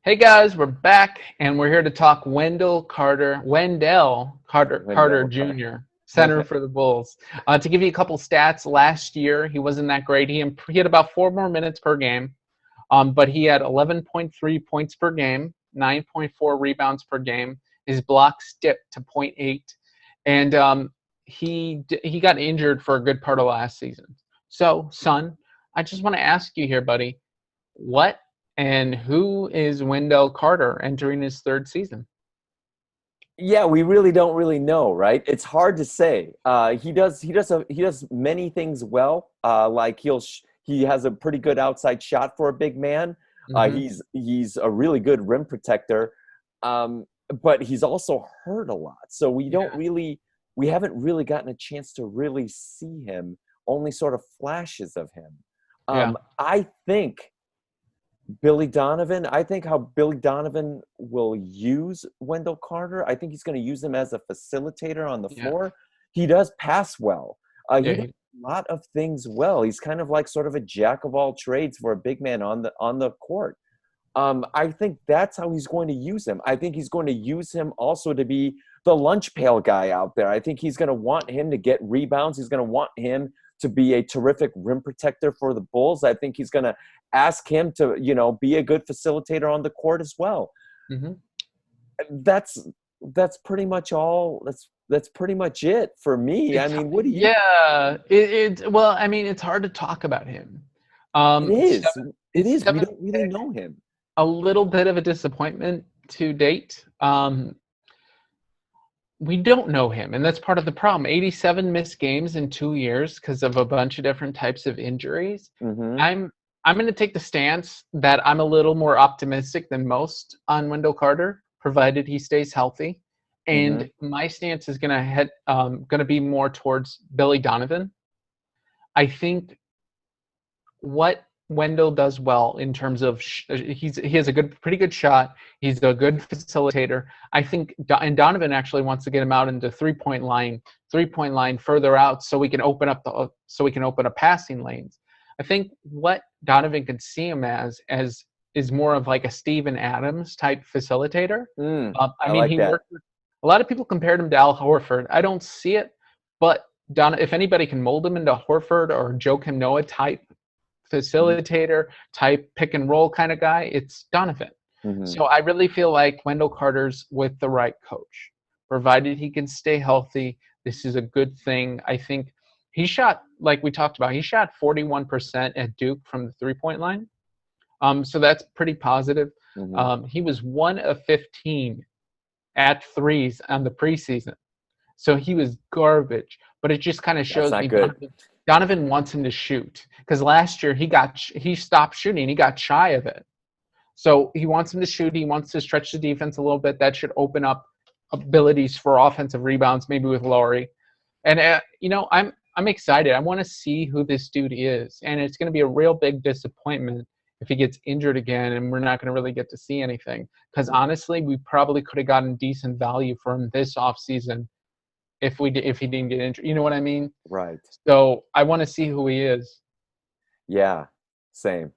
Hey guys, we're back and we're here to talk Wendell Carter Wendell Jr., center Carter. for the Bulls. To give you a couple stats, last year he wasn't that great. He had about 4 more minutes per game, but he had 11.3 points per game, 9.4 rebounds per game. His blocks dipped to zero point 0.8, and he got injured for a good part of last season. So, son, I just want to ask you here, buddy, what and who is Wendell Carter entering his third season? Yeah, we really don't really know, right? It's hard to say. He does many things well. Like he has a pretty good outside shot for a big man. Hmm. He's a really good rim protector, um, but he's also hurt a lot. So Yeah, we haven't really gotten a chance to really see him. Only sort of flashes of him. yeah, I think I think how Billy Donovan will use Wendell Carter, I think he's going to use him as a facilitator on the yeah, floor. He does pass well. yeah. He does a lot of things well. He's kind of like sort of a jack of all trades for a big man on the court. I think that's how he's going to use him. I think he's going to use him also to be the lunch pail guy out there. I think he's going to want him to get rebounds. He's going to want him to be a terrific rim protector for the Bulls. I think he's going to ask him to, be a good facilitator on the court as well. Hmm. That's that's pretty much all. That's pretty much it for me. I It's mean, what do you? yeah. Well, I mean, it's hard to talk about him. It Seven, is. It it's is. We seventh don't really pick. know him. A little bit of a disappointment to date. We don't know him, and that's part of the problem. 87 missed games in 2 years because of a bunch of different types of injuries. Hmm. I'm going to take the stance that I'm a little more optimistic than most on Wendell Carter, provided he stays healthy. Hmm. And my stance is going to be more towards Billy Donovan. I think what Wendell does well in terms of he has a pretty good shot. He's a good facilitator. I think and Donovan actually wants to get him out into three point line further out so we can open up passing lanes. I think what Donovan can see him as is more of like a Steven Adams type facilitator. I I mean, like he that. worked with a lot of people compared him to Al Horford. I don't see it, but if anybody can mold him into Horford or Joakim Noah type facilitator type pick and roll kind of guy, it's Donovan. Mm-hmm. So I really feel like Wendell Carter's with the right coach. Provided he can stay healthy, this is a good thing. I think he shot, like we talked about, he shot 41% at Duke from the 3 point line. So that's pretty positive. Hmm. He was 1 of 15 at threes on the preseason. So he was garbage. But it just kind of That's shows not me good. Donovan wants him to shoot because last year he stopped shooting. He got shy of it. So he wants him to shoot. He wants to stretch the defense a little bit. That should open up abilities for offensive rebounds, maybe with Laurie. And I'm excited. I want to see who this dude is, and it's going to be a real big disappointment if he gets injured again, and we're not going to really get to see anything. Because honestly, we probably could have gotten decent value for him this offseason if he didn't get injured. You know what I mean? Right. So I want to see who he is. Yeah. Same.